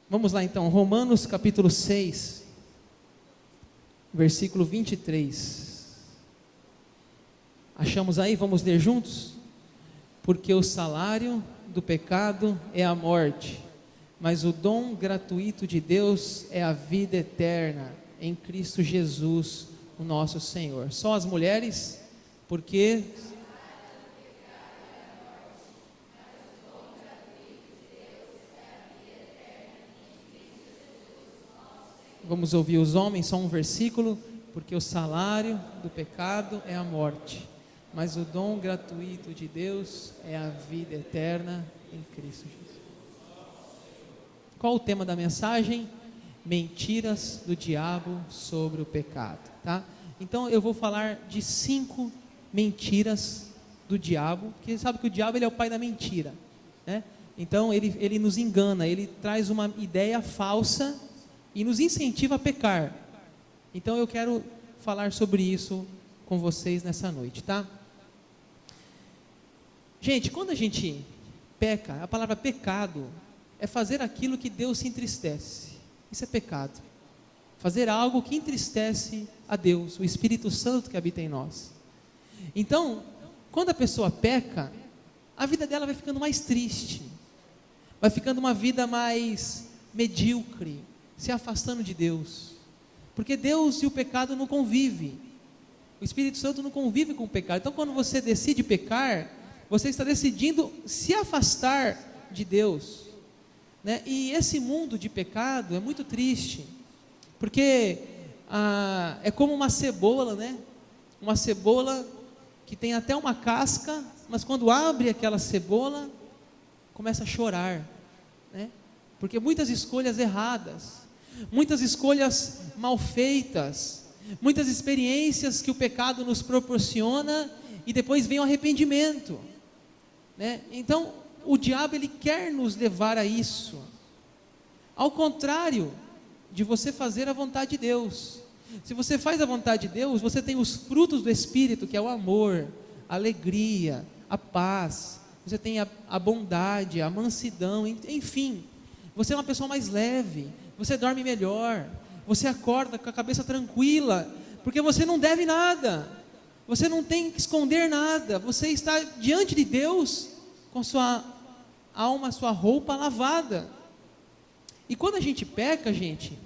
Vamos lá então, Romanos capítulo 6, versículo 23. Achamos aí? Vamos ler juntos? Porque o salário do pecado é a morte, mas o dom gratuito de Deus é a vida eterna em Cristo Jesus, o nosso Senhor. Só as mulheres, porque vamos ouvir os homens, só um versículo. Porque o salário do pecado é a morte, mas o dom gratuito de Deus é a vida eterna em Cristo Jesus. Qual o tema da mensagem? Mentiras do diabo sobre o pecado, tá? Então eu vou falar de 5 mentiras do diabo, porque sabe que o diabo ele é o pai da mentira, né? Então ele nos engana, ele traz uma ideia falsa e nos incentiva a pecar. Então eu quero falar sobre isso com vocês nessa noite, tá? Gente, quando a gente peca, a palavra pecado é fazer aquilo que Deus se entristece. Isso é pecado. Fazer algo que entristece a Deus, o Espírito Santo que habita em nós. Então, quando a pessoa peca, a vida dela vai ficando mais triste, vai ficando uma vida mais medíocre, se afastando de Deus, porque Deus e o pecado não convivem, o Espírito Santo não convive com o pecado. Então quando você decide pecar, você está decidindo se afastar de Deus, né? E esse mundo de pecado é muito triste, porque é como uma cebola, né? Uma cebola que tem até uma casca, mas quando abre aquela cebola, começa a chorar, né? Porque muitas escolhas erradas, muitas escolhas mal feitas, muitas experiências que o pecado nos proporciona, e depois vem o arrependimento, né? Então o diabo ele quer nos levar a isso, ao contrário de você fazer a vontade de Deus. Se você faz a vontade de Deus, você tem os frutos do Espírito, que é o amor, a alegria, a paz, você tem a bondade, a mansidão, enfim, você é uma pessoa mais leve, você dorme melhor, você acorda com a cabeça tranquila, porque você não deve nada, você não tem que esconder nada, você está diante de Deus com sua alma, sua roupa lavada. E quando a gente peca, a gente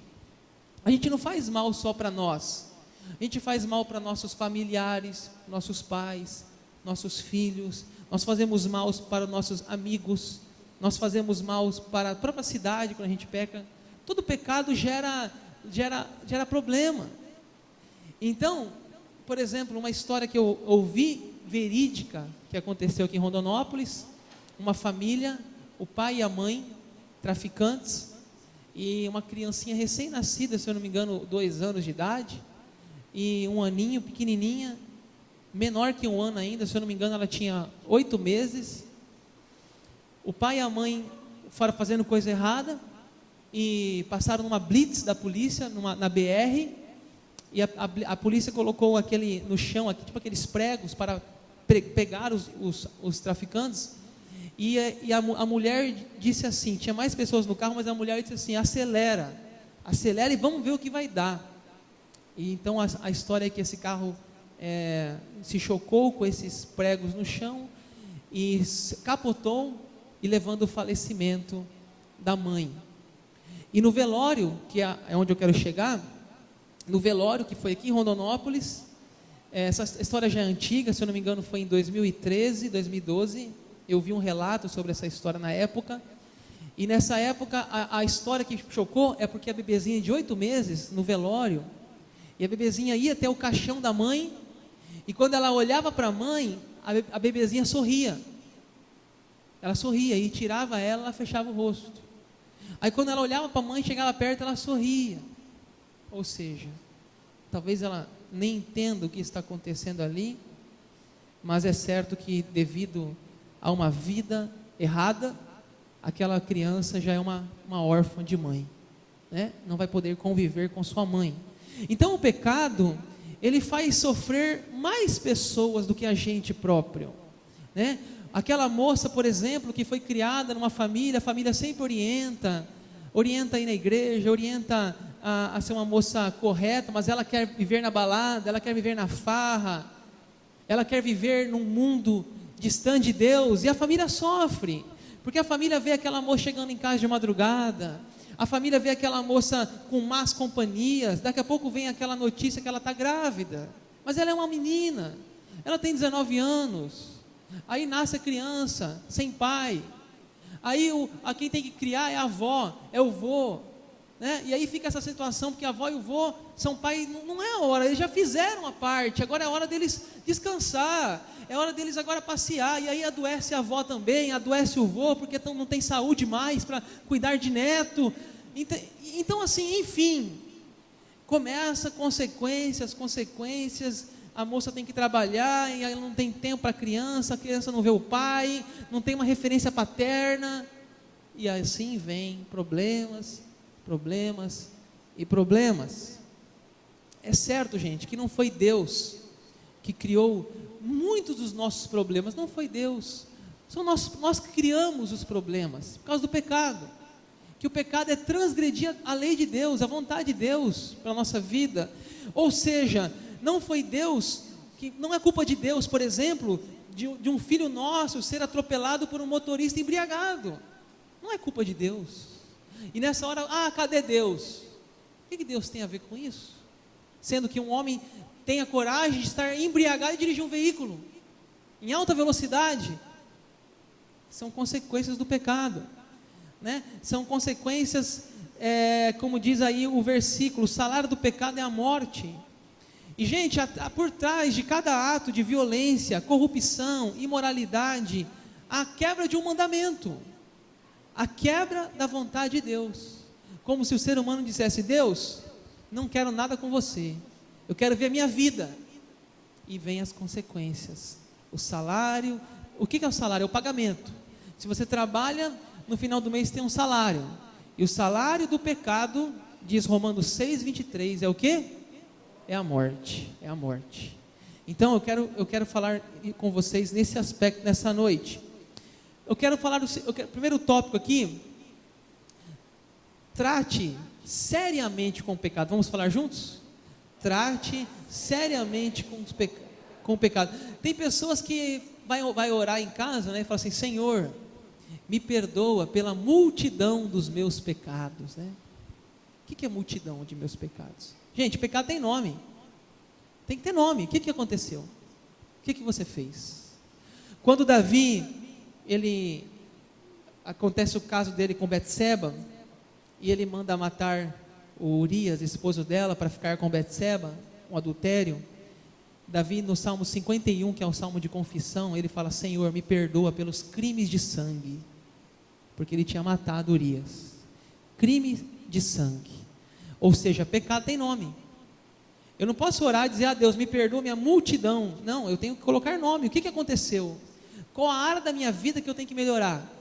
não faz mal só para nós, a gente faz mal para nossos familiares, nossos pais, nossos filhos, nós fazemos mal para nossos amigos, nós fazemos mal para a própria cidade. Quando a gente peca, todo pecado gera problema. Então, por exemplo, uma história que eu ouvi, verídica, que aconteceu aqui em Rondonópolis, uma família, o pai e a mãe, traficantes, e uma criancinha recém-nascida, se eu não me engano, 2 anos de idade, e um aninho, pequenininha, menor que 1 ano ainda, se eu não me engano, ela tinha 8 meses, o pai e a mãe foram fazendo coisa errada, e passaram numa blitz da polícia, na BR, e a polícia colocou no chão, tipo aqueles pregos, para pegar os traficantes, e a mulher disse assim, tinha mais pessoas no carro, mas a mulher disse assim, acelera e vamos ver o que vai dar. E então a história é que esse carro se chocou com esses pregos no chão, e capotou, e levando o falecimento da mãe. E no velório, que é onde eu quero chegar, no velório que foi aqui em Rondonópolis, essa história já é antiga, se eu não me engano foi em 2013, 2012, eu vi um relato sobre essa história na época, e nessa época a história que chocou é porque a bebezinha de 8 meses, no velório, e a bebezinha ia até o caixão da mãe, e quando ela olhava para a mãe, a bebezinha sorria, ela sorria, e tirava ela fechava o rosto. Aí quando ela olhava para a mãe, chegava perto, ela sorria. Ou seja, talvez ela nem entenda o que está acontecendo ali, mas é certo que devido a uma vida errada, aquela criança já é uma órfã de mãe, né? Não vai poder conviver com sua mãe. Então o pecado, ele faz sofrer mais pessoas do que a gente próprio, né? Aquela moça, por exemplo, que foi criada numa família, a família sempre orienta, orienta a ir na igreja, orienta a ser uma moça correta, mas ela quer viver na balada, ela quer viver na farra, ela quer viver num mundo distante de Deus, e a família sofre, porque a família vê aquela moça chegando em casa de madrugada, a família vê aquela moça com más companhias, daqui a pouco vem aquela notícia que ela está grávida, mas ela é uma menina, ela tem 19 anos, aí nasce a criança, sem pai, aí quem tem que criar é a avó, é o vô, né? E aí fica essa situação, porque a avó e o vô são pai, não é a hora, eles já fizeram a parte, agora é a hora deles descansar, é hora deles agora passear, e aí adoece a avó também, adoece o vô, porque não tem saúde mais para cuidar de neto, então assim, enfim, começa consequências, a moça tem que trabalhar, e ela não tem tempo para a criança não vê o pai, não tem uma referência paterna, e assim vem problemas. É certo, gente, que não foi Deus que criou muitos dos nossos problemas, não foi Deus, nós que criamos os problemas, por causa do pecado, que o pecado é transgredir a lei de Deus, a vontade de Deus para a nossa vida, ou seja, não foi Deus, não é culpa de Deus, por exemplo, de um filho nosso ser atropelado por um motorista embriagado, não é culpa de Deus. E nessa hora, cadê Deus? O que Deus tem a ver com isso? Sendo que um homem tem a coragem de estar embriagado e dirigir um veículo em alta velocidade, são consequências do pecado, né? São consequências, como diz aí o versículo, o salário do pecado é a morte. E gente, por trás de cada ato de violência, corrupção, imoralidade, a quebra de um mandamento, a quebra da vontade de Deus, como se o ser humano dissesse: Deus, não quero nada com você, eu quero ver a minha vida, e vem as consequências, o salário. O que é o salário? É o pagamento. Se você trabalha, no final do mês tem um salário, e o salário do pecado, diz Romanos 6:23, é o quê? É a morte, Então eu quero falar com vocês nesse aspecto, nessa noite. Primeiro tópico aqui, trate seriamente com o pecado. Vamos falar juntos? Trate seriamente com o pecado. Tem pessoas que vai orar em casa, né, e fala assim: Senhor, me perdoa pela multidão dos meus pecados, né? O que é multidão de meus pecados? Gente, pecado tem nome, tem que ter nome. O que aconteceu? O que você fez? Quando Davi, acontece o caso dele com Betseba, e ele manda matar o Urias, esposo dela, para ficar com Betseba, um adultério. Davi, no Salmo 51, que é um salmo de confissão, ele fala: Senhor, me perdoa pelos crimes de sangue, porque ele tinha matado Urias. Crime de sangue, ou seja, pecado tem nome. Eu não posso orar e dizer: Deus, me perdoa minha multidão. Não, eu tenho que colocar nome. O que aconteceu? Qual a área da minha vida que eu tenho que melhorar?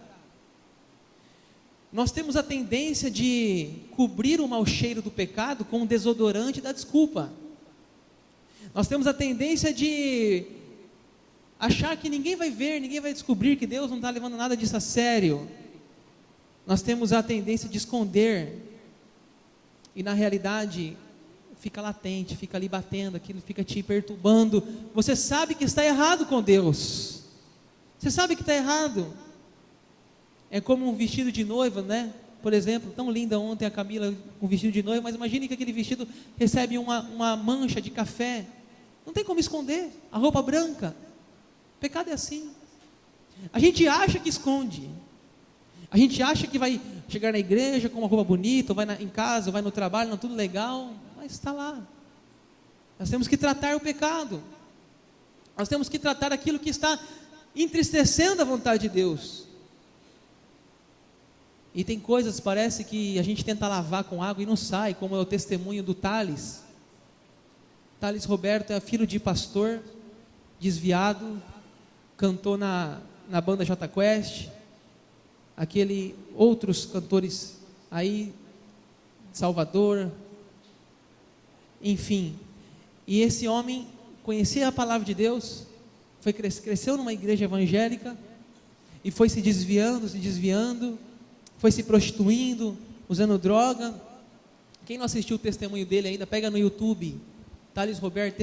Nós temos a tendência de cobrir o mau cheiro do pecado com o desodorante da desculpa. Nós temos a tendência de achar que ninguém vai ver, ninguém vai descobrir, que Deus não está levando nada disso a sério. Nós temos a tendência de esconder, e na realidade fica latente, fica ali batendo, aquilo fica te perturbando. Você sabe que está errado com Deus, você sabe que está errado. É como um vestido de noiva, né? Por exemplo, tão linda ontem a Camila com um vestido de noiva, mas imagine que aquele vestido recebe uma mancha de café, não tem como esconder, a roupa branca. O pecado é assim, a gente acha que esconde, a gente acha que vai chegar na igreja com uma roupa bonita, ou vai em casa, ou vai no trabalho, não, tudo legal, mas está lá. Nós temos que tratar o pecado, nós temos que tratar aquilo que está entristecendo a vontade de Deus. E tem coisas, parece que a gente tenta lavar com água e não sai, como é o testemunho do Thales. Thales Roberto é filho de pastor, desviado, cantou na banda Jota Quest, outros cantores aí, Salvador, enfim. E esse homem conhecia a palavra de Deus, cresceu numa igreja evangélica, e foi se desviando, foi se prostituindo, usando droga. Quem não assistiu o testemunho dele ainda, pega no YouTube, Thales Roberto,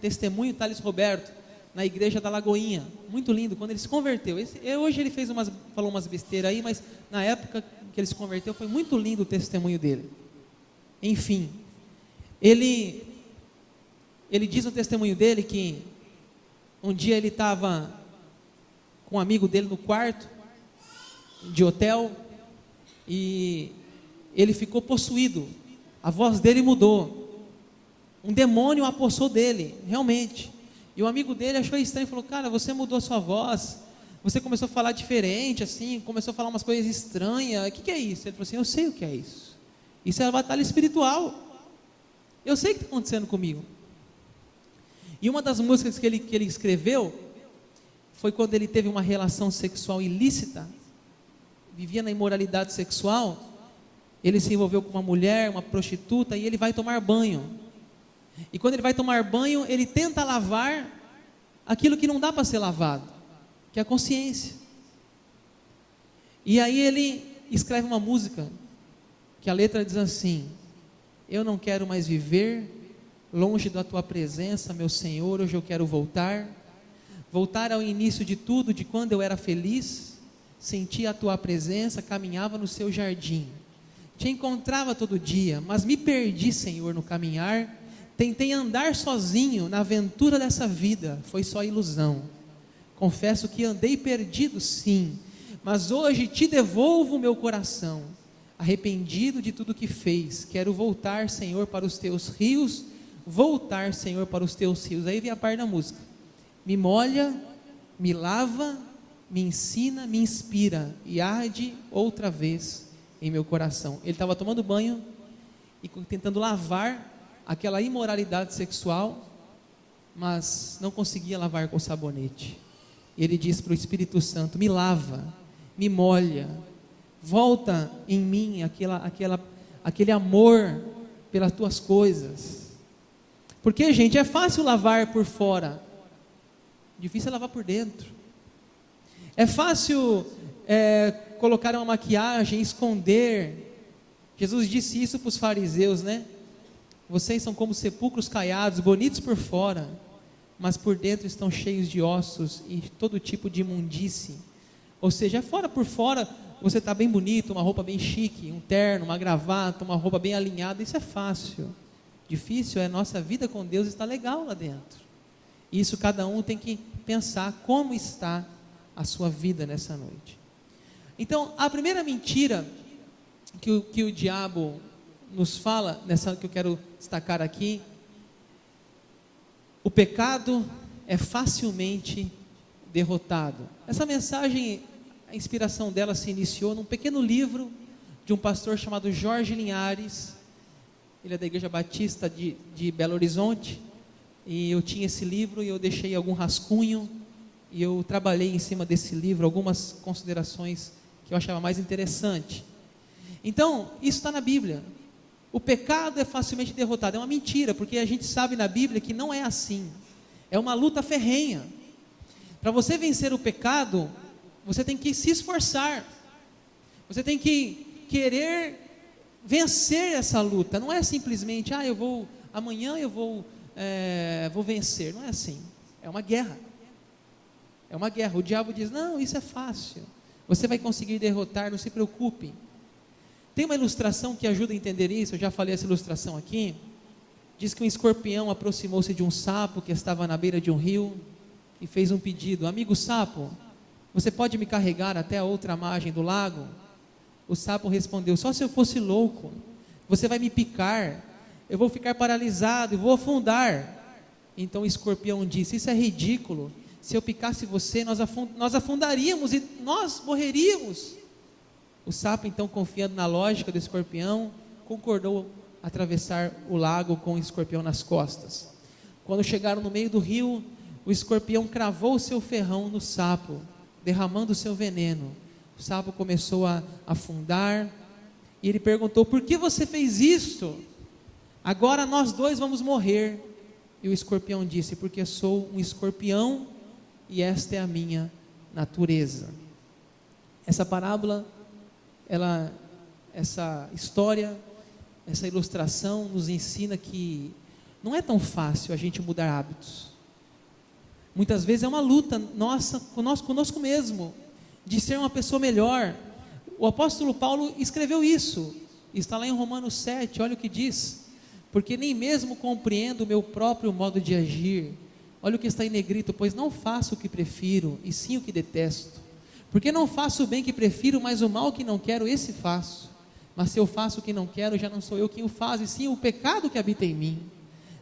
testemunho Thales Roberto, na igreja da Lagoinha, muito lindo, quando ele se converteu. Hoje ele falou umas besteiras aí, mas na época que ele se converteu, foi muito lindo o testemunho dele. Enfim, ele diz no testemunho dele que um dia ele estava com um amigo dele no quarto de hotel, e ele ficou possuído, a voz dele mudou, um demônio apossou dele, realmente, e o amigo dele achou estranho, falou: cara, você mudou a sua voz, você começou a falar diferente, assim, começou a falar umas coisas estranhas, o que é isso? Ele falou assim: eu sei o que é isso, isso é a batalha espiritual, eu sei o que está acontecendo comigo. E uma das músicas que ele escreveu, foi quando ele teve uma relação sexual ilícita, vivia na imoralidade sexual, ele se envolveu com uma mulher, uma prostituta, e ele vai tomar banho, e quando ele vai tomar banho, ele tenta lavar aquilo que não dá para ser lavado, que é a consciência, e aí ele escreve uma música, que a letra diz assim: eu não quero mais viver longe da tua presença, meu Senhor, hoje eu quero voltar ao início de tudo, de quando eu era feliz, sentia a tua presença, caminhava no seu jardim, te encontrava todo dia, mas me perdi, Senhor, no caminhar, tentei andar sozinho na aventura dessa vida, foi só ilusão, confesso que andei perdido sim, mas hoje te devolvo o meu coração, arrependido de tudo que fez, quero voltar, Senhor, para os teus rios, voltar, Senhor, para os teus rios. Aí vem a parte da música: me molha, me lava, me ensina, me inspira, e arde outra vez em meu coração. Ele estava tomando banho e tentando lavar aquela imoralidade sexual, mas não conseguia lavar com sabonete. E ele diz para o Espírito Santo: me lava, me molha, volta em mim aquele amor pelas tuas coisas. Porque, gente, é fácil lavar por fora, difícil é lavar por dentro. É fácil colocar uma maquiagem, esconder. Jesus disse isso para os fariseus, né? Vocês são como sepulcros caiados, bonitos por fora, mas por dentro estão cheios de ossos e todo tipo de imundície. Ou seja, por fora você está bem bonito, uma roupa bem chique, um terno, uma gravata, uma roupa bem alinhada, isso é fácil. Difícil é a nossa vida com Deus estar legal lá dentro. Isso cada um tem que pensar como está a sua vida nessa noite. Então, a primeira mentira que o diabo nos fala, nessa que eu quero destacar aqui: o pecado é facilmente derrotado. Essa mensagem, a inspiração dela se iniciou num pequeno livro de um pastor chamado Jorge Linhares. Ele é da Igreja Batista de Belo Horizonte, e eu tinha esse livro e eu deixei algum rascunho, e eu trabalhei em cima desse livro, algumas considerações que eu achava mais interessante. Então, isso está na Bíblia. O pecado é facilmente derrotado, é uma mentira, porque a gente sabe na Bíblia que não é assim, é uma luta ferrenha. Para você vencer o pecado, você tem que se esforçar, você tem que querer vencer essa luta, não é simplesmente, amanhã eu vou vencer, não é assim, é uma guerra, o diabo diz: não, isso é fácil, você vai conseguir derrotar, não se preocupe. Tem uma ilustração que ajuda a entender isso, eu já falei essa ilustração aqui, diz que um escorpião aproximou-se de um sapo que estava na beira de um rio, e fez um pedido: amigo sapo, você pode me carregar até a outra margem do lago? O sapo respondeu: só se eu fosse louco, você vai me picar, eu vou ficar paralisado e vou afundar. Então o escorpião disse: isso é ridículo, se eu picasse você, nós afundaríamos e nós morreríamos. O sapo, então, confiando na lógica do escorpião, concordou atravessar o lago com o escorpião nas costas. Quando chegaram no meio do rio, o escorpião cravou o seu ferrão no sapo, derramando o seu veneno. O sapo começou a afundar, e ele perguntou: por que você fez isso? Agora nós dois vamos morrer. E o escorpião disse: porque sou um escorpião, e esta é a minha natureza. Essa parábola, ela essa história, essa ilustração nos ensina que não é tão fácil a gente mudar hábitos. Muitas vezes é uma luta nossa, conosco mesmo, de ser uma pessoa melhor. O apóstolo Paulo escreveu isso, está lá em Romanos 7, olha o que diz: porque nem mesmo compreendo o meu próprio modo de agir. Olha o que está em negrito: pois não faço o que prefiro, e sim o que detesto. Porque não faço o bem que prefiro, mas o mal que não quero, esse faço. Mas se eu faço o que não quero, já não sou eu quem o faz, e sim o pecado que habita em mim.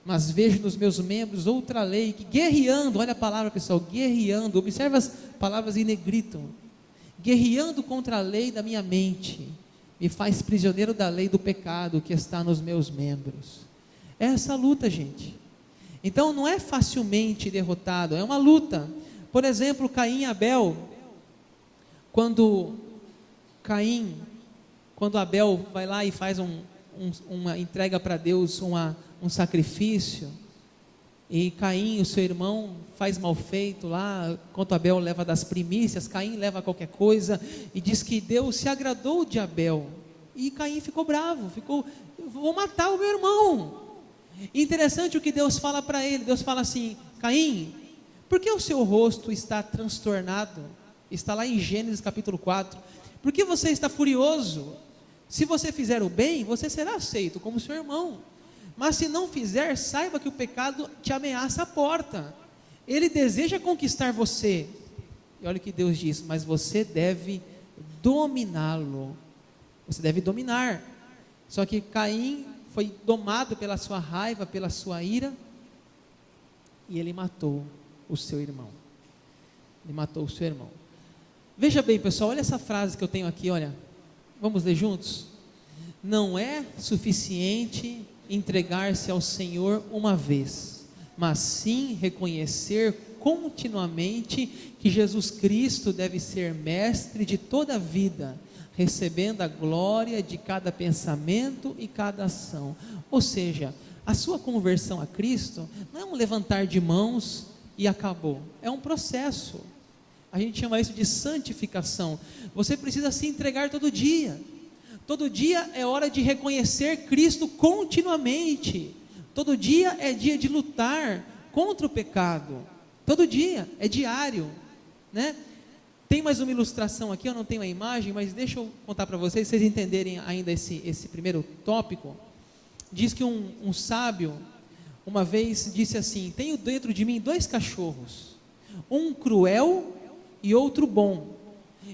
Mas vejo nos meus membros outra lei, que guerreando, olha a palavra pessoal, guerreando, observa as palavras em negrito, guerreando contra a lei da minha mente, me faz prisioneiro da lei do pecado que está nos meus membros. É essa luta, gente. Então não é facilmente derrotado, é uma luta. Por exemplo, Caim e Abel, quando Abel vai lá e faz uma entrega para Deus, um sacrifício, e Caim, o seu irmão, faz mal feito lá, enquanto Abel leva das primícias, Caim leva qualquer coisa, e diz que Deus se agradou de Abel, e Caim ficou bravo, vou matar o meu irmão. Interessante o que Deus fala para ele. Deus fala assim: Caim, por que o seu rosto está transtornado? Está lá em Gênesis capítulo 4, por que você está furioso? Se você fizer o bem, você será aceito como seu irmão, mas se não fizer, saiba que o pecado te ameaça a porta, ele deseja conquistar você, e olha o que Deus diz: mas você deve dominá-lo, você deve dominar. Só que Caim foi domado pela sua raiva, pela sua ira, e ele matou o seu irmão. Veja bem, pessoal, olha essa frase que eu tenho aqui, olha, vamos ler juntos? Não é suficiente entregar-se ao Senhor uma vez, mas sim reconhecer continuamente que Jesus Cristo deve ser mestre de toda a vida, recebendo a glória de cada pensamento e cada ação. Ou seja, a sua conversão a Cristo não é um levantar de mãos e acabou, é um processo. A gente chama isso de santificação. Você precisa se entregar todo dia. Todo dia é hora de reconhecer Cristo continuamente. Todo dia é dia de lutar contra o pecado. Todo dia, é diário, né? Tem mais uma ilustração aqui, eu não tenho a imagem, mas deixa eu contar para vocês entenderem ainda esse primeiro tópico. Diz que um sábio, uma vez disse assim: tenho dentro de mim 2 cachorros, um cruel e outro bom,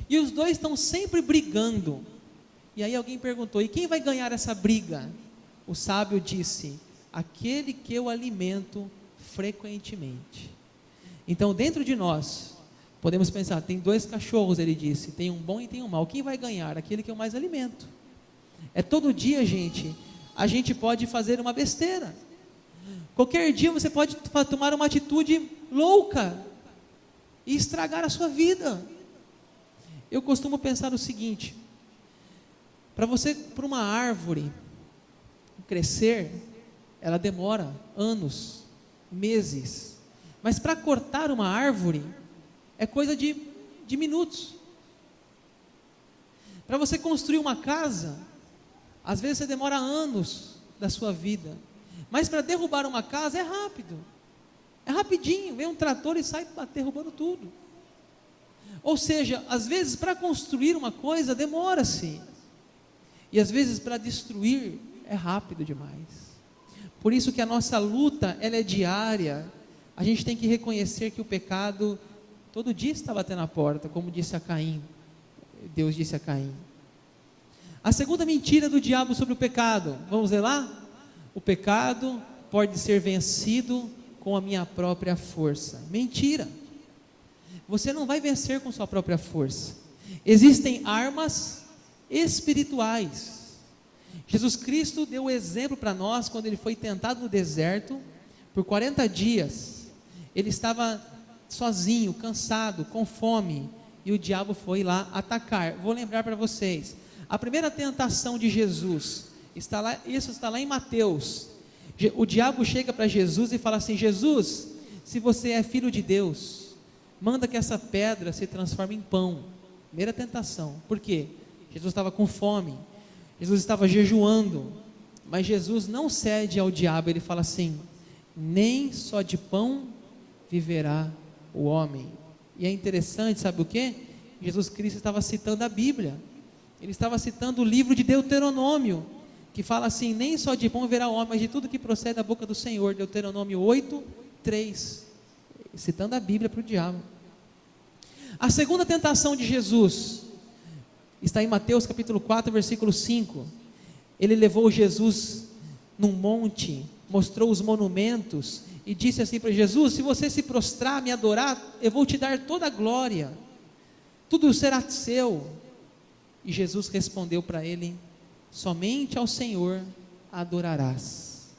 e os 2 estão sempre brigando. E aí alguém perguntou: e quem vai ganhar essa briga? O sábio disse: aquele que eu alimento frequentemente. Então dentro de nós podemos pensar: tem 2 cachorros, ele disse, tem um bom e tem um mau, quem vai ganhar? Aquele que eu mais alimento. É todo dia, gente, a gente pode fazer uma besteira. Qualquer dia você pode tomar uma atitude louca e estragar a sua vida. Eu costumo pensar o seguinte: para uma árvore crescer, ela demora anos, meses, mas para cortar uma árvore é coisa de minutos. Para você construir uma casa, às vezes você demora anos da sua vida, mas para derrubar uma casa é rápido, é rapidinho, vem um trator e sai derrubando tudo. Ou seja, às vezes para construir uma coisa demora-se, e às vezes para destruir é rápido demais. Por isso que a nossa luta, ela é diária. A gente tem que reconhecer que o pecado todo dia está batendo a porta, como disse a Caim. Deus disse a Caim. A segunda mentira do diabo sobre o pecado, vamos ler lá? O pecado pode ser vencido com a minha própria força. Mentira. Você não vai vencer com sua própria força. Existem armas espirituais. Jesus Cristo deu o exemplo para nós quando ele foi tentado no deserto por 40 dias. Ele estava sozinho, cansado, com fome, e o diabo foi lá atacar. Vou lembrar para vocês, a primeira tentação de Jesus isso está lá em Mateus. O diabo chega para Jesus e fala assim: Jesus, se você é filho de Deus, manda que essa pedra se transforme em pão. Primeira tentação. Por quê? Jesus estava com fome. Jesus estava jejuando, mas Jesus não cede ao diabo, ele fala assim: nem só de pão viverá o homem. E é interessante, sabe o que? Jesus Cristo estava citando a Bíblia, ele estava citando o livro de Deuteronômio, que fala assim: nem só de pão viverá o homem, mas de tudo que procede da boca do Senhor. Deuteronômio 8:3, citando a Bíblia para o diabo. A segunda tentação de Jesus está em Mateus capítulo 4, versículo 5. Ele levou Jesus num monte, mostrou os monumentos e disse assim para Jesus: se você se prostrar, me adorar, eu vou te dar toda a glória, tudo será seu. E Jesus respondeu para ele: somente ao Senhor adorarás,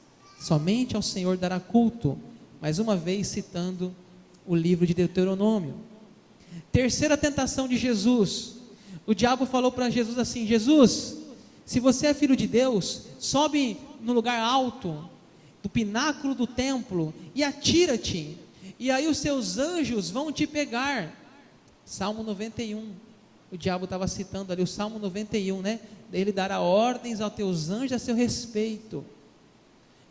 somente ao Senhor dará culto. Mais uma vez citando o livro de Deuteronômio. Terceira tentação de Jesus, o diabo falou para Jesus assim: Jesus, se você é filho de Deus, sobe no lugar alto do pináculo do templo e atira-te, e aí os seus anjos vão te pegar. Salmo 91, o diabo estava citando ali o Salmo 91, né? Ele dará ordens aos teus anjos a seu respeito.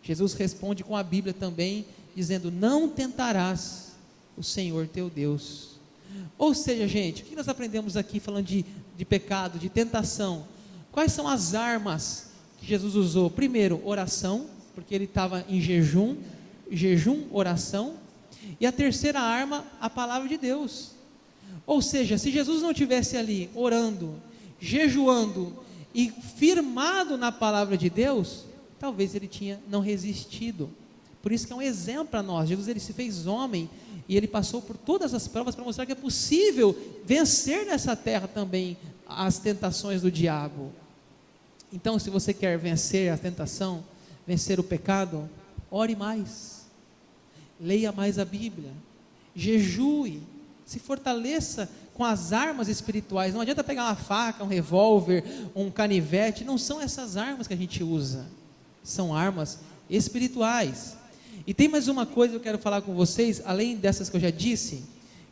Jesus responde com a Bíblia também, dizendo: não tentarás o Senhor teu Deus. Ou seja, gente, o que nós aprendemos aqui falando de pecado, de tentação? Quais são as armas que Jesus usou? Primeiro, oração, porque ele estava em jejum, oração. E a terceira arma, a palavra de Deus. Ou seja, se Jesus não estivesse ali orando, jejuando e firmado na palavra de Deus, talvez ele tinha não resistido. Por isso que é um exemplo para nós. Jesus, ele se fez homem e ele passou por todas as provas para mostrar que é possível vencer nessa terra também as tentações do diabo. Então, se você quer vencer a tentação, vencer o pecado, ore mais, leia mais a Bíblia, jejue, se fortaleça com as armas espirituais. Não adianta pegar uma faca, um revólver, um canivete. Não são essas armas que a gente usa, são armas espirituais. E tem mais uma coisa que eu quero falar com vocês, além dessas que eu já disse,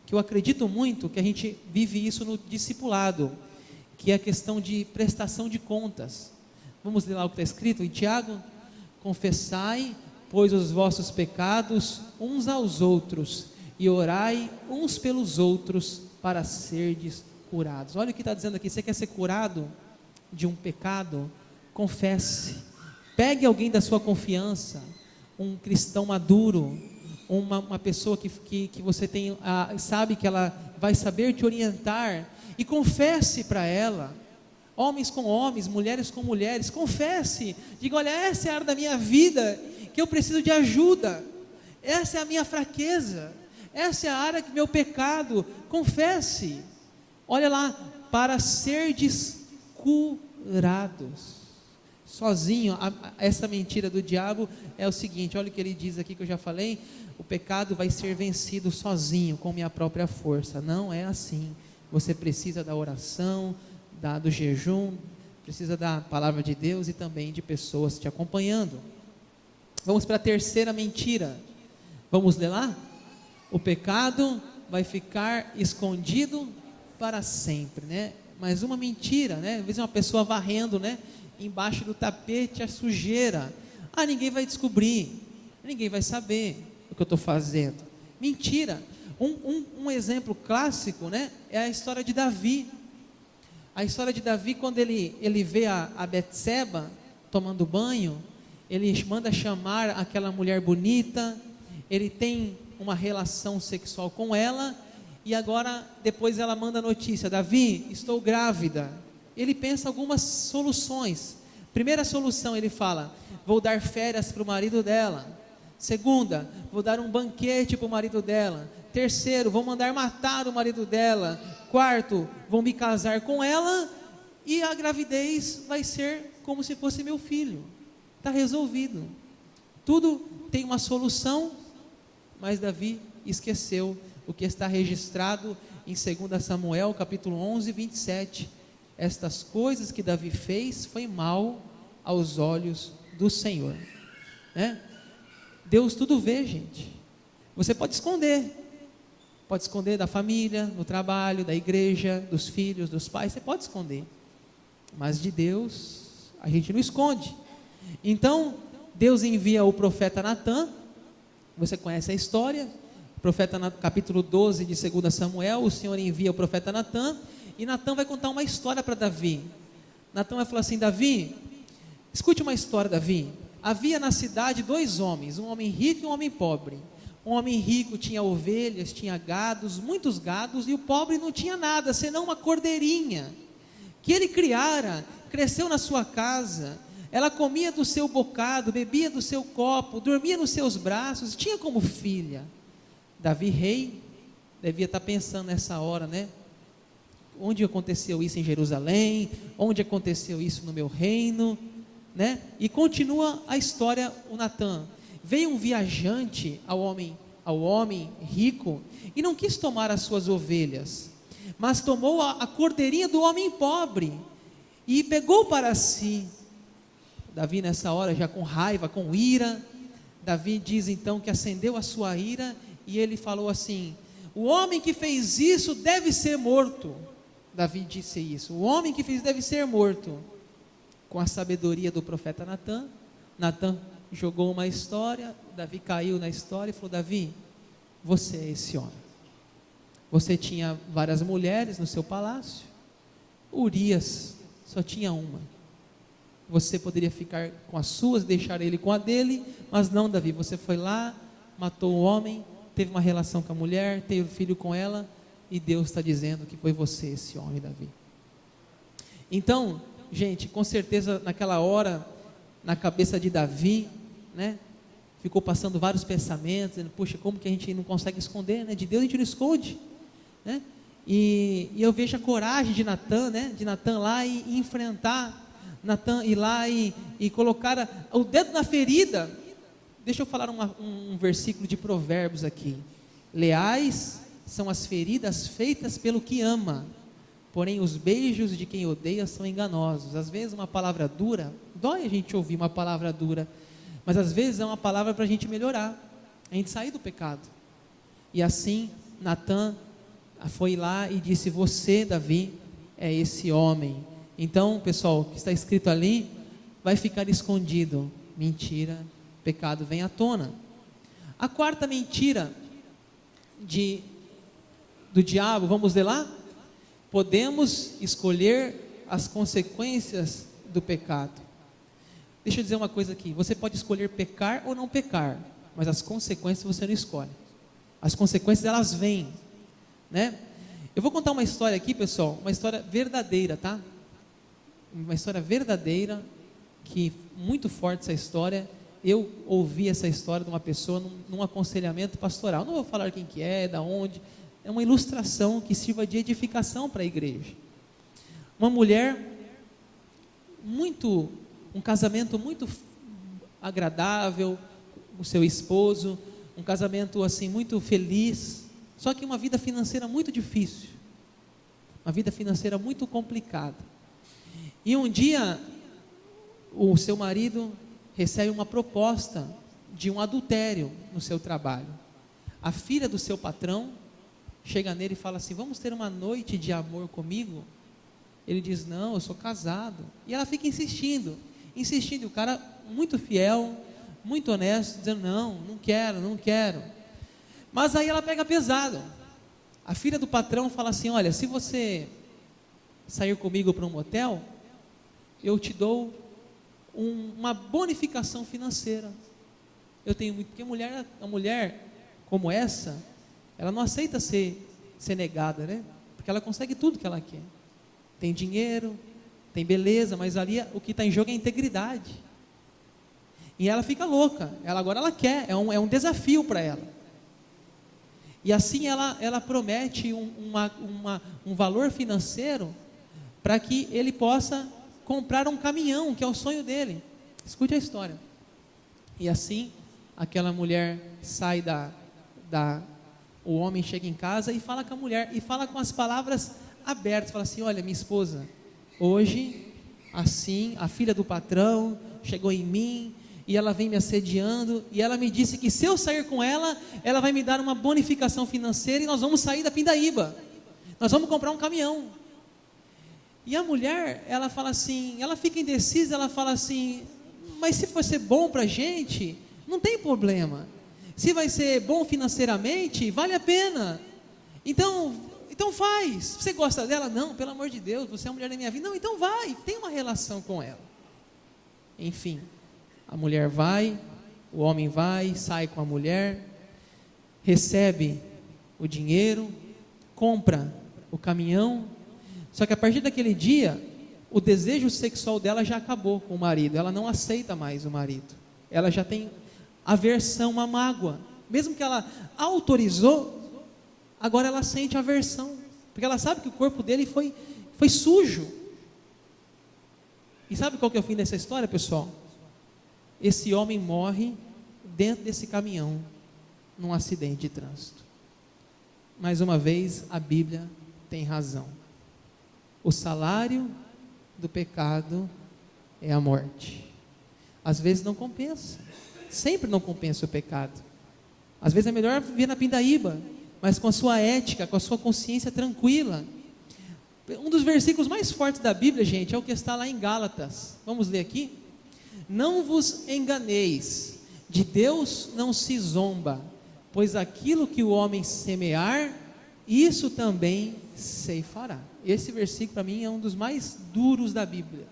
que eu acredito muito que a gente vive isso no discipulado, que é a questão de prestação de contas. Vamos ler lá o que está escrito em Tiago: confessai, pois, os vossos pecados uns aos outros, e orai uns pelos outros, para serdes curados. Olha o que está dizendo aqui: você quer ser curado de um pecado? Confesse, pegue alguém da sua confiança, um cristão maduro, uma pessoa que você tem, sabe que ela vai saber te orientar, e confesse para ela. Homens com homens, mulheres com mulheres, confesse, diga: olha, essa é a área da minha vida que eu preciso de ajuda, essa é a minha fraqueza, essa é a área que meu pecado. Confesse, olha lá, para serdes curados. Sozinho, essa mentira do diabo é o seguinte: olha o que ele diz aqui, que eu já falei: o pecado vai ser vencido sozinho, com minha própria força. Não é assim. Você precisa da oração, do jejum, precisa da palavra de Deus e também de pessoas te acompanhando. Vamos para a terceira mentira. Vamos ler lá? O pecado vai ficar escondido para sempre, né? Mais uma mentira, né? Às vezes uma pessoa varrendo, né, embaixo do tapete a sujeira. Ninguém vai descobrir, ninguém vai saber o que eu estou fazendo. Mentira. Um exemplo clássico, né, é a história de Davi. A história de Davi, quando ele vê a Betseba tomando banho, ele manda chamar aquela mulher bonita, ele tem uma relação sexual com ela, e agora depois ela manda a notícia: Davi, estou grávida. Ele pensa algumas soluções. Primeira solução, ele fala: vou dar férias para o marido dela. Segunda, vou dar um banquete para o marido dela. Terceiro, vou mandar matar o marido dela. Quarto, vou me casar com ela, e a gravidez vai ser como se fosse meu filho. Está resolvido. Tudo tem uma solução, mas Davi esqueceu o que está registrado em 2 Samuel, capítulo 11, 27. Estas coisas que Davi fez foi mal aos olhos do Senhor, né? Deus tudo vê, gente. Você pode esconder da família, no trabalho, da igreja, dos filhos, dos pais, você pode esconder, mas de Deus A gente não esconde. Então, Deus envia o profeta Natã. Você conhece a história. Capítulo 12 de 2 Samuel, o Senhor envia o profeta Natã, e Natã vai contar uma história para Davi. Natã vai falar assim: Davi, escute uma história, Davi. Havia na cidade 2 homens, um homem rico e um homem pobre. Um homem rico tinha ovelhas, tinha gados, muitos gados, e o pobre não tinha nada, senão uma cordeirinha, que ele criara, cresceu na sua casa. Ela comia do seu bocado, bebia do seu copo, dormia nos seus braços, tinha como filha. Davi, rei, devia estar pensando nessa hora, né? Onde aconteceu isso em Jerusalém? Onde aconteceu isso no meu reino? Né? E continua a história, o Natã. Veio um viajante ao homem rico, e não quis tomar as suas ovelhas, mas tomou a cordeirinha do homem pobre, e pegou para si. Davi nessa hora, já com raiva, com ira, Davi diz então que acendeu a sua ira, e ele falou assim: o homem que fez isso deve ser morto. Davi disse isso: o homem que fez deve ser morto. Com a sabedoria do profeta Natã, Natã jogou uma história, Davi caiu na história e falou: Davi, você é esse homem. Você tinha várias mulheres no seu palácio, Urias só tinha uma. Você poderia ficar com as suas, deixar ele com a dele, mas não, Davi, você foi lá, matou o homem, teve uma relação com a mulher, teve um filho com ela, e Deus está dizendo que foi você esse homem, Davi. Então, gente, com certeza naquela hora, na cabeça de Davi, né, ficou passando vários pensamentos, dizendo: puxa, como que a gente não consegue esconder, né? De Deus a gente não esconde, né? E eu vejo a coragem de Natã, né? De Natã lá e enfrentar, Natã ir lá e colocar o dedo na ferida. Deixa eu falar um versículo de Provérbios aqui: leais são as feridas feitas pelo que ama, porém os beijos de quem odeia são enganosos. Às vezes uma palavra dura, dói a gente ouvir uma palavra dura, mas às vezes é uma palavra para a gente melhorar, a gente sair do pecado. E assim Natã foi lá e disse: você, Davi, é esse homem. Então, pessoal, o que está escrito ali vai ficar escondido. Mentira, pecado vem à tona. A quarta mentira do diabo, vamos ler lá? Podemos escolher as consequências do pecado. Deixa eu dizer uma coisa aqui: você pode escolher pecar ou não pecar, mas as consequências você não escolhe. As consequências, elas vêm, né? Eu vou contar uma história aqui, pessoal, uma história verdadeira, tá? Uma história verdadeira, que muito forte essa história. Eu ouvi essa história de uma pessoa num aconselhamento pastoral. Não vou falar quem que é, da onde. É uma ilustração que sirva de edificação para a igreja. Uma mulher um casamento muito agradável, o seu esposo, um casamento assim muito feliz, só que uma vida financeira muito difícil, uma vida financeira muito complicada. E um dia o seu marido recebe uma proposta de um adultério no seu trabalho. A filha do seu patrão chega nele e fala assim: vamos ter uma noite de amor comigo? Ele diz: não, eu sou casado. E ela fica insistindo, e o cara muito fiel, muito honesto, dizendo: não quero. Mas aí ela pega pesado. A filha do patrão fala assim: olha, se você sair comigo para um motel, eu te dou uma bonificação financeira. Eu tenho muito, porque a mulher como essa, ela não aceita ser negada, né? Porque ela consegue tudo que ela quer. Tem dinheiro, tem beleza, mas ali o que está em jogo é a integridade. E ela fica louca. Agora ela quer, é um desafio para ela. E assim ela promete um valor financeiro para que ele possa comprar um caminhão, que é o sonho dele. Escute a história. E assim aquela mulher sai o homem chega em casa e fala com a mulher, e fala com as palavras abertas, fala assim: olha, minha esposa, hoje, assim, a filha do patrão chegou em mim, e ela vem me assediando, e ela me disse que se eu sair com ela, ela vai me dar uma bonificação financeira, e nós vamos sair da Pindaíba, nós vamos comprar um caminhão. E a mulher, ela fala assim, ela fica indecisa, ela fala assim, mas se for ser bom para a gente, não tem problema. Se vai ser bom financeiramente, vale a pena. Então faz. Você gosta dela? Não, pelo amor de Deus, você é a mulher da minha vida. Não, então vai, tem uma relação com ela. Enfim, a mulher vai, o homem vai, sai com a mulher, recebe o dinheiro, compra o caminhão. Só que a partir daquele dia, o desejo sexual dela já acabou com o marido. Ela não aceita mais o marido. Ela já tem aversão, uma mágoa. Mesmo que ela autorizou, agora ela sente aversão, porque ela sabe que o corpo dele foi sujo. E sabe qual que é o fim dessa história, pessoal? Esse homem morre dentro desse caminhão, num acidente de trânsito. Mais uma vez, a Bíblia tem razão. O salário do pecado é a morte. Às vezes não compensa, sempre não compensa o pecado. Às vezes é melhor viver na pindaíba, mas com a sua ética, com a sua consciência tranquila. Um dos versículos mais fortes da Bíblia, gente, é o que está lá em Gálatas. Vamos ler aqui? Não vos enganeis, de Deus não se zomba, pois aquilo que o homem semear, isso também ceifará. Esse versículo para mim é um dos mais duros da Bíblia.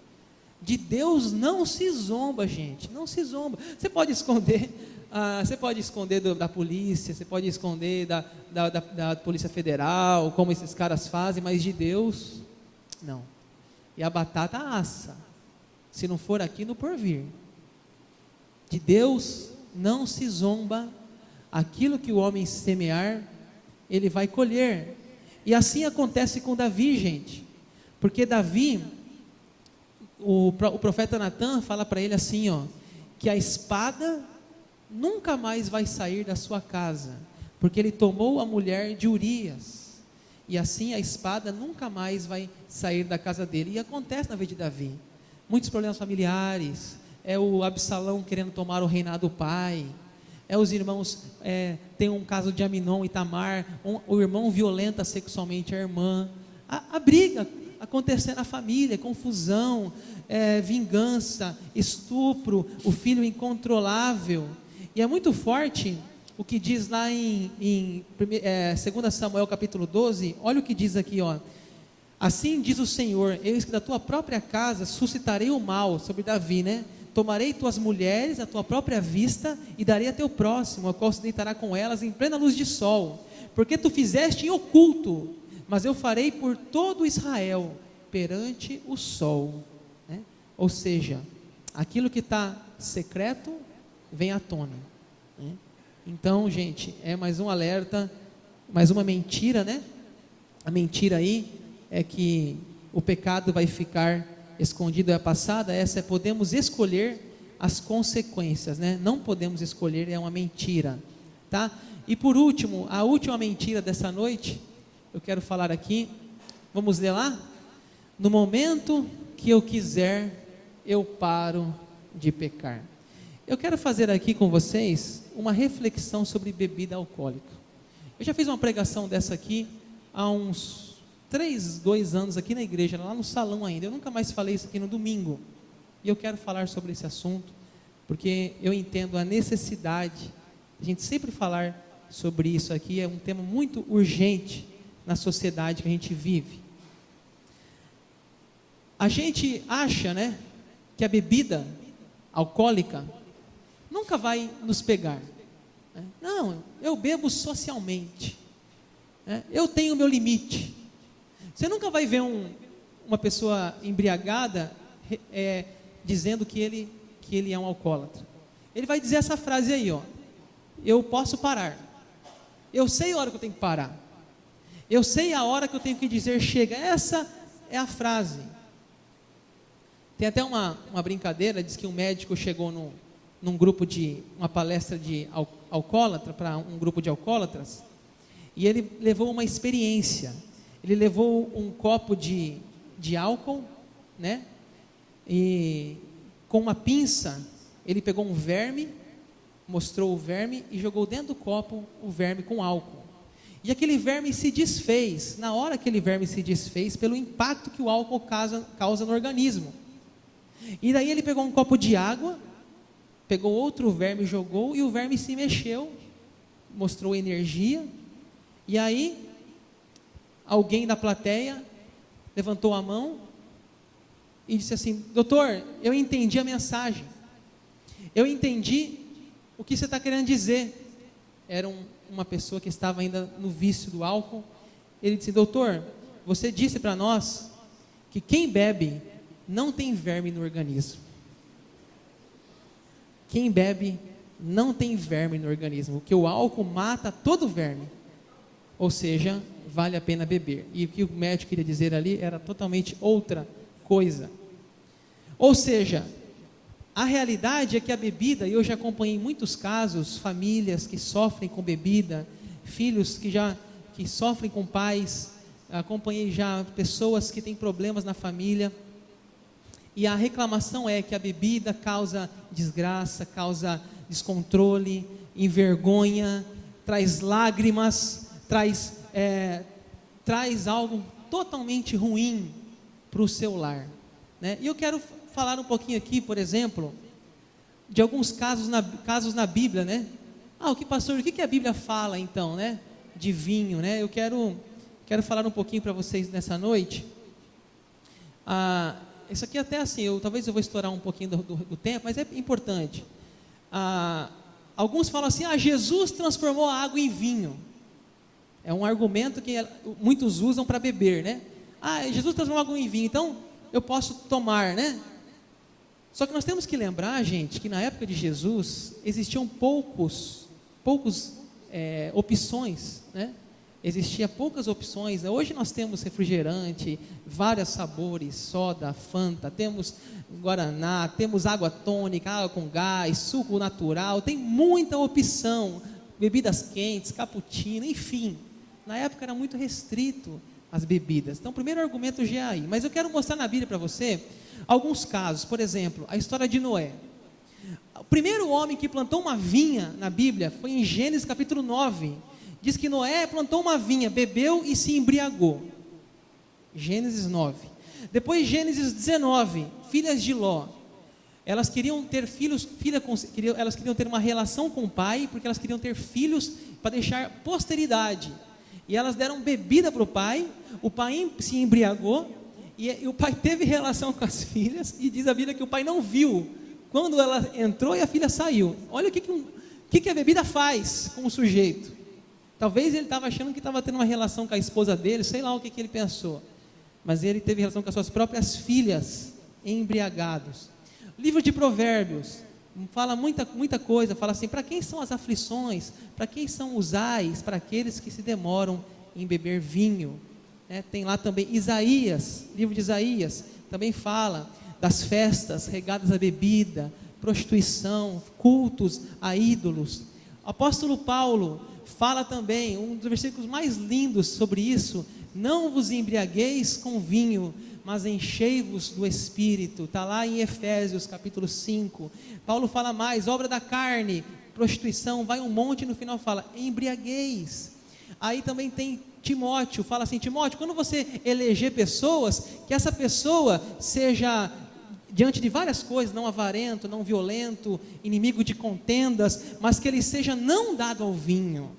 De Deus não se zomba, gente, não se zomba. Você pode esconder da polícia, você pode esconder da Polícia Federal, como esses caras fazem, mas de Deus, não. E a batata assa, se não for aqui, no porvir. De Deus não se zomba, aquilo que o homem semear, ele vai colher. E assim acontece com Davi, gente, porque Davi, o profeta Natan fala para ele assim, que a espada nunca mais vai sair da sua casa, porque ele tomou a mulher de Urias, e assim a espada nunca mais vai sair da casa dele. E acontece na vida de Davi, muitos problemas familiares, é o Absalão querendo tomar o reinado do pai, é os irmãos, tem um caso de Aminon e Tamar, o irmão violenta sexualmente a irmã, a briga acontecendo na família, confusão, vingança, estupro, o filho incontrolável. E é muito forte o que diz lá em 2 Samuel capítulo 12, olha o que diz aqui, assim diz o Senhor, eis que da tua própria casa suscitarei o mal sobre Davi, tomarei tuas mulheres à tua própria vista, e darei a teu próximo, a qual se deitará com elas em plena luz de sol, porque tu fizeste em oculto, mas eu farei por todo Israel, perante o sol, ou seja, aquilo que está secreto, vem à tona, Então, gente, é mais um alerta, mais uma mentira, a mentira aí, é que o pecado vai ficar escondido, é a passada, essa é, podemos escolher as consequências, não podemos escolher, é uma mentira, tá? E por último, a última mentira dessa noite, eu quero falar aqui, vamos ler lá? No momento que eu quiser, eu paro de pecar. Eu quero fazer aqui com vocês uma reflexão sobre bebida alcoólica. Eu já fiz uma pregação dessa aqui há uns 2 anos aqui na igreja, lá no salão ainda. Eu nunca mais falei isso aqui no domingo. E eu quero falar sobre esse assunto, porque eu entendo a necessidade de a gente sempre falar sobre isso aqui. É um tema muito urgente na sociedade que a gente vive. A gente acha, que a bebida alcoólica nunca vai nos pegar. Não, eu bebo socialmente. Eu tenho o meu limite. Você nunca vai ver uma pessoa embriagada dizendo que ele é um alcoólatra. Ele vai dizer essa frase aí, eu posso parar. Eu sei a hora que eu tenho que parar. Eu sei a hora que eu tenho que dizer chega. Essa é a frase. Tem até uma brincadeira, diz que um médico chegou num grupo uma palestra de alcoólatra, para um grupo de alcoólatras, e ele levou uma experiência. Ele levou um copo de álcool, e com uma pinça, ele pegou um verme, mostrou o verme e jogou dentro do copo o verme com álcool. e aquele verme se desfez. Na hora que aquele verme se desfez, pelo impacto que o álcool causa no organismo. E daí ele pegou um copo de água, pegou outro verme, jogou, e o verme se mexeu, mostrou energia, e aí alguém da plateia levantou a mão e disse assim: doutor, eu entendi a mensagem, eu entendi o que você está querendo dizer. Era uma pessoa que estava ainda no vício do álcool. Ele disse: doutor, você disse para nós que quem bebe não tem verme no organismo. Quem bebe não tem verme no organismo, porque o álcool mata todo o verme, ou seja, vale a pena beber. E o que o médico queria dizer ali era totalmente outra coisa. Ou seja, a realidade é que a bebida, e eu já acompanhei muitos casos, famílias que sofrem com bebida, filhos que sofrem com pais, acompanhei já pessoas que têm problemas na família, e a reclamação é que a bebida causa desgraça, causa descontrole, envergonha, traz lágrimas, traz algo totalmente ruim para o seu lar, né? E eu quero falar um pouquinho aqui, por exemplo, de alguns casos na Bíblia, né? Pastor, o que a Bíblia fala então, né? De vinho, né? Eu quero falar um pouquinho para vocês nessa noite. Isso aqui até assim, talvez eu vou estourar um pouquinho do tempo, mas é importante. Alguns falam assim: Jesus transformou a água em vinho. É um argumento que muitos usam para beber, né? Jesus transformou a água em vinho, então eu posso tomar, né? Só que nós temos que lembrar, gente, que na época de Jesus existiam poucas opções, né? Existia poucas opções. Hoje nós temos refrigerante, vários sabores, soda, Fanta, temos Guaraná, temos água tônica, água com gás, suco natural, tem muita opção, bebidas quentes, cappuccino, enfim. Na época era muito restrito as bebidas. Então, o primeiro argumento já é aí. Mas eu quero mostrar na Bíblia para você alguns casos. Por exemplo, a história de Noé. O primeiro homem que plantou uma vinha na Bíblia foi em Gênesis capítulo 9. Diz que Noé plantou uma vinha, bebeu e se embriagou. Gênesis 9. Depois, Gênesis 19, filhas de Ló. Elas queriam ter filhos, elas queriam ter uma relação com o pai, porque elas queriam ter filhos para deixar posteridade. E elas deram bebida para o pai se embriagou, e o pai teve relação com as filhas, e diz a Bíblia que o pai não viu, quando ela entrou e a filha saiu. Olha o que a bebida faz com o sujeito. Talvez ele estava achando que estava tendo uma relação com a esposa dele, sei lá o que ele pensou, mas ele teve relação com as suas próprias filhas, embriagados. Livro de Provérbios fala muita coisa, fala assim: para quem são as aflições, para quem são os ais, para aqueles que se demoram em beber vinho, né? Tem lá também Isaías, livro de Isaías, também fala das festas regadas à bebida, prostituição, cultos a ídolos. O apóstolo Paulo fala também, um dos versículos mais lindos sobre isso: não vos embriagueis com vinho, mas enchei-vos do Espírito. Está lá em Efésios capítulo 5, Paulo fala mais, obra da carne, prostituição, vai um monte e no final fala, embriagueis. Aí também tem Timóteo, fala assim: Timóteo, quando você eleger pessoas, que essa pessoa seja, diante de várias coisas, não avarento, não violento, inimigo de contendas, mas que ele seja não dado ao vinho,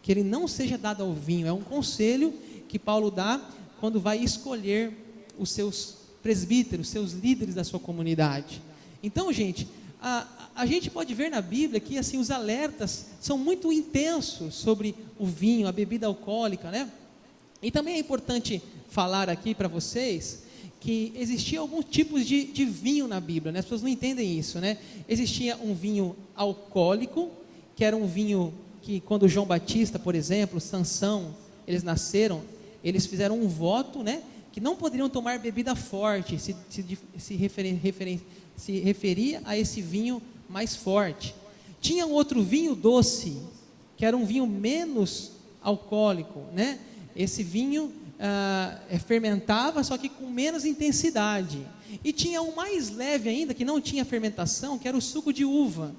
que ele não seja dado ao vinho. É um conselho que Paulo dá quando vai escolher os seus presbíteros, seus líderes da sua comunidade. Então, gente, a gente pode ver na Bíblia que assim, os alertas são muito intensos sobre o vinho, a bebida alcoólica, né? E também é importante falar aqui para vocês que existia alguns tipos de vinho na Bíblia, né? As pessoas não entendem isso, né? Existia um vinho alcoólico, que era um vinho que quando João Batista, por exemplo, Sansão, eles nasceram, eles fizeram um voto, né? Que não poderiam tomar bebida forte, se referia a esse vinho mais forte. Tinha um outro vinho doce, que era um vinho menos alcoólico, né? Esse vinho fermentava, só que com menos intensidade. E tinha um mais leve ainda, que não tinha fermentação, que era o suco de uva,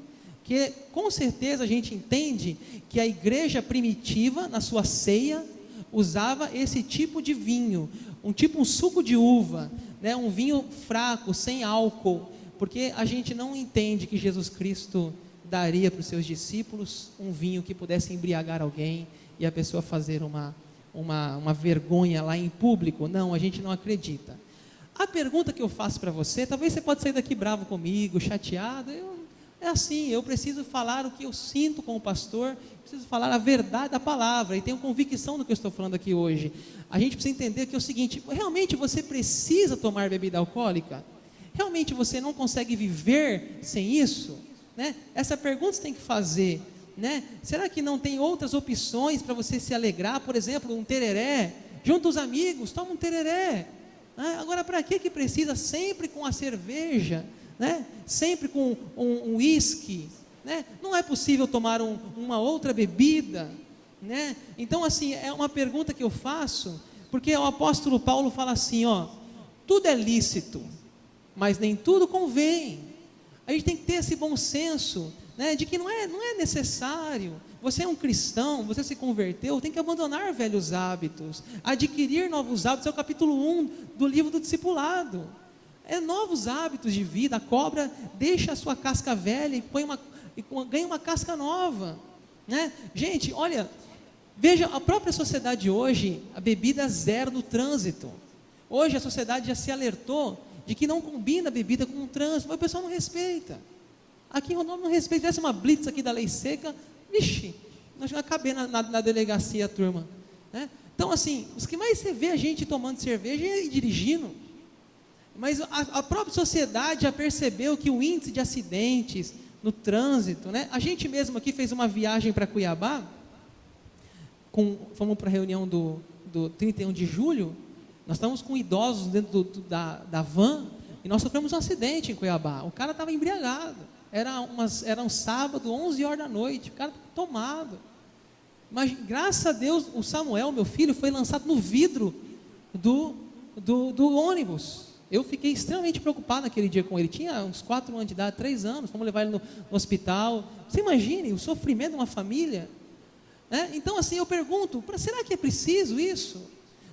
Porque com certeza a gente entende que a igreja primitiva, na sua ceia, usava esse tipo de vinho, um suco de uva, né? Um vinho fraco, sem álcool, porque a gente não entende que Jesus Cristo daria para os seus discípulos um vinho que pudesse embriagar alguém e a pessoa fazer uma vergonha lá em público. Não, a gente não acredita. A pergunta que eu faço para você, talvez você pode sair daqui bravo comigo, chateado, é assim, eu preciso falar o que eu sinto como pastor, preciso falar a verdade da palavra, e tenho convicção do que eu estou falando aqui hoje. A gente precisa entender que é o seguinte: realmente você precisa tomar bebida alcoólica? Realmente você não consegue viver sem isso? Né? Essa pergunta você tem que fazer, né? Será que não tem outras opções para você se alegrar? Por exemplo, um tereré, junto aos amigos, toma um tereré. Agora, para que precisa sempre com a cerveja, né? Sempre com um uísque, né? Não é possível tomar uma outra bebida, né? Então, assim, é uma pergunta que eu faço, porque o apóstolo Paulo fala assim, tudo é lícito, mas nem tudo convém. A gente tem que ter esse bom senso, né, de que não é necessário. Você é um cristão, você se converteu, tem que abandonar velhos hábitos, adquirir novos hábitos. É o capítulo 1 do livro do discipulado. É novos hábitos de vida. A cobra deixa a sua casca velha e ganha uma casca nova, né? Gente, olha, veja a própria sociedade hoje, a bebida zero no trânsito. Hoje a sociedade já se alertou de que não combina a bebida com o trânsito, mas o pessoal não respeita. Aqui em Rondônia não respeita. Se tivesse uma blitz aqui da lei seca, vixe, nós vamos caber na delegacia, a turma, né? Então, assim, os que mais você vê a gente tomando cerveja e dirigindo. Mas a própria sociedade já percebeu que o índice de acidentes no trânsito, né? A gente mesmo aqui fez uma viagem para Cuiabá, fomos para a reunião do 31 de julho, nós estávamos com idosos dentro da van, e nós sofremos um acidente em Cuiabá. O cara estava embriagado, era um sábado, 11 horas da noite, o cara estava tomado. Mas graças a Deus, o Samuel, meu filho, foi lançado no vidro do ônibus. Eu fiquei extremamente preocupado naquele dia com ele. Tinha uns 4 anos de idade, 3 anos, fomos levar ele no hospital. Você imagine o sofrimento de uma família, né? Então, assim, eu pergunto, será que é preciso isso?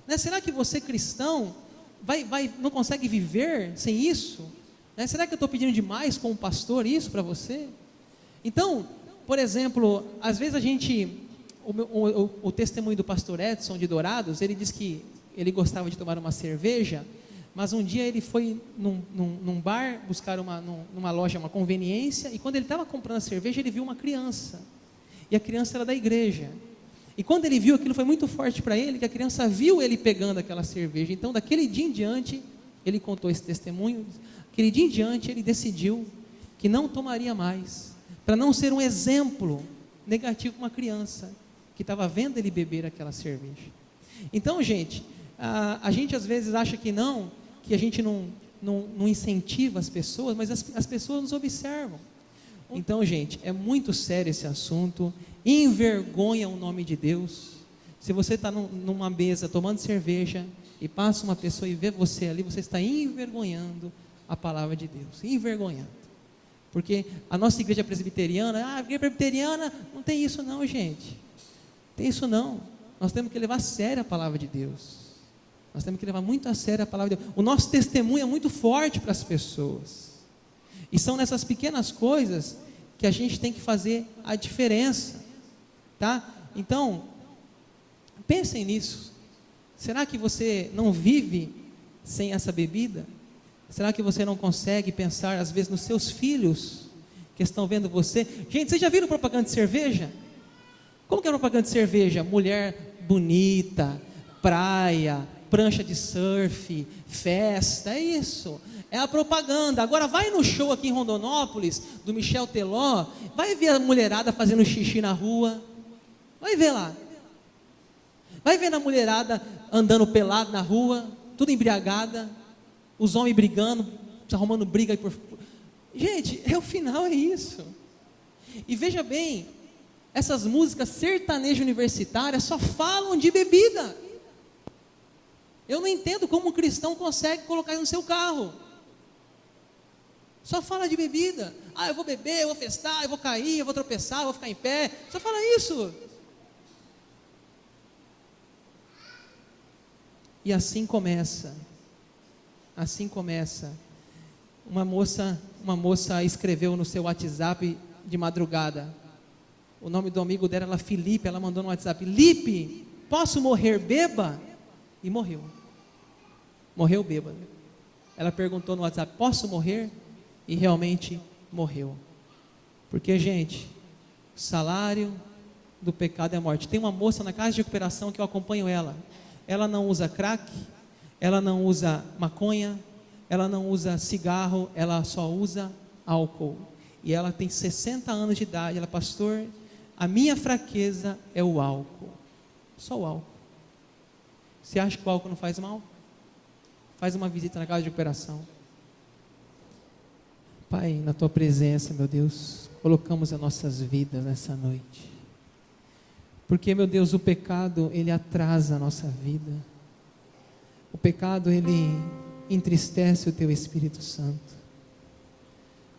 Né? Será que você, cristão, não consegue viver sem isso? Né? Será que eu estou pedindo demais como pastor isso para você? Então, por exemplo, às vezes o testemunho do pastor Edson de Dourados, ele diz que ele gostava de tomar uma cerveja, mas um dia ele foi num bar buscar numa loja, uma conveniência, e quando ele estava comprando a cerveja, ele viu uma criança, e a criança era da igreja, e quando ele viu aquilo, foi muito forte para ele, que a criança viu ele pegando aquela cerveja. Então, daquele dia em diante, ele contou esse testemunho, aquele dia em diante, ele decidiu que não tomaria mais, para não ser um exemplo negativo para uma criança, que estava vendo ele beber aquela cerveja. Então, gente, a gente às vezes acha que a gente não incentiva as pessoas, mas as pessoas nos observam. Então, gente, é muito sério esse assunto, envergonha o nome de Deus. Se você está numa mesa tomando cerveja, e passa uma pessoa e vê você ali, você está envergonhando a palavra de Deus, envergonhando. Porque a nossa igreja presbiteriana, a igreja presbiteriana não tem isso não, gente, tem isso não. Nós temos que levar a sério a palavra de Deus. Nós temos que levar muito a sério a palavra de Deus. O nosso testemunho é muito forte para as pessoas. E são nessas pequenas coisas que a gente tem que fazer a diferença, tá? Então, pensem nisso. Será que você não vive sem essa bebida? Será que você não consegue pensar, às vezes, nos seus filhos que estão vendo você? Gente, vocês já viram propaganda de cerveja? Como que é propaganda de cerveja? Mulher bonita, praia, prancha de surf, festa, é isso, é a propaganda. Agora vai no show aqui em Rondonópolis, do Michel Teló, vai ver a mulherada fazendo xixi na rua, vai ver lá, vai ver a mulherada andando pelado na rua, tudo embriagada, os homens brigando, arrumando briga aí gente, o final é isso. E veja bem, essas músicas sertanejas universitárias só falam de bebida. Eu não entendo como um cristão consegue colocar isso no seu carro. Só fala de bebida. eu vou beber, eu vou festar, eu vou cair, eu vou tropeçar, eu vou ficar em pé. Só fala isso. E assim começa. Uma moça escreveu no seu WhatsApp de madrugada. O nome do amigo dela era Felipe. Ela mandou no WhatsApp: Lipe, posso morrer bêbada? E morreu. Morreu bêbada. Ela perguntou no WhatsApp: posso morrer? E realmente morreu. Porque, gente, o salário do pecado é a morte. Tem uma moça na casa de recuperação que eu acompanho ela. Ela não usa crack, ela não usa maconha, ela não usa cigarro, ela só usa álcool. E ela tem 60 anos de idade. Ela: pastor, a minha fraqueza é o álcool. Só o álcool. Você acha que o álcool não faz mal? Faz uma visita na casa de recuperação. Pai, na tua presença, meu Deus, colocamos as nossas vidas nessa noite. Porque, meu Deus, o pecado, ele atrasa a nossa vida. O pecado, ele entristece o teu Espírito Santo.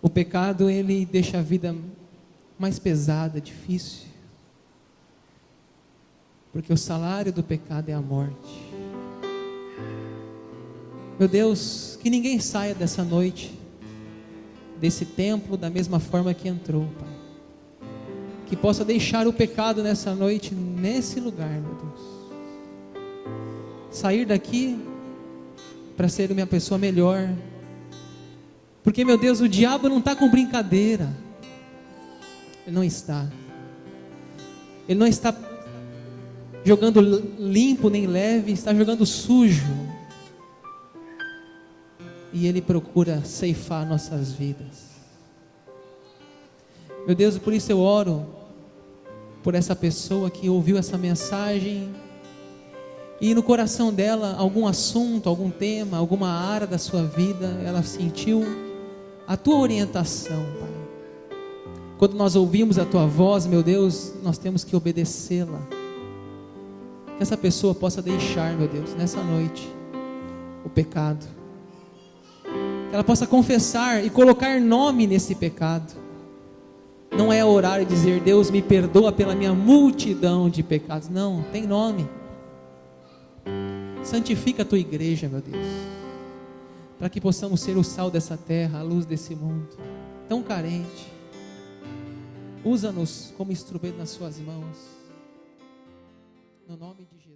O pecado, ele deixa a vida mais pesada, difícil. Porque o salário do pecado é a morte. Meu Deus, que ninguém saia dessa noite, desse templo, da mesma forma que entrou, Pai. Que possa deixar o pecado nessa noite, nesse lugar, meu Deus. Sair daqui para ser uma pessoa melhor. Porque, meu Deus, o diabo não está com brincadeira. Ele não está. Ele não está jogando limpo nem leve, está jogando sujo. E ele procura ceifar nossas vidas. Meu Deus, por isso eu oro por essa pessoa que ouviu essa mensagem e no coração dela algum assunto, algum tema, alguma área da sua vida, ela sentiu a tua orientação, Pai. Quando nós ouvimos a tua voz, meu Deus, nós temos que obedecê-la. Que essa pessoa possa deixar, meu Deus, nessa noite, o pecado. Que ela possa confessar e colocar nome nesse pecado. Não é orar e dizer: Deus me perdoa pela minha multidão de pecados. Não, tem nome. Santifica a tua igreja, meu Deus, para que possamos ser o sal dessa terra, a luz desse mundo tão carente. Usa-nos como instrumento nas suas mãos, no nome de Jesus.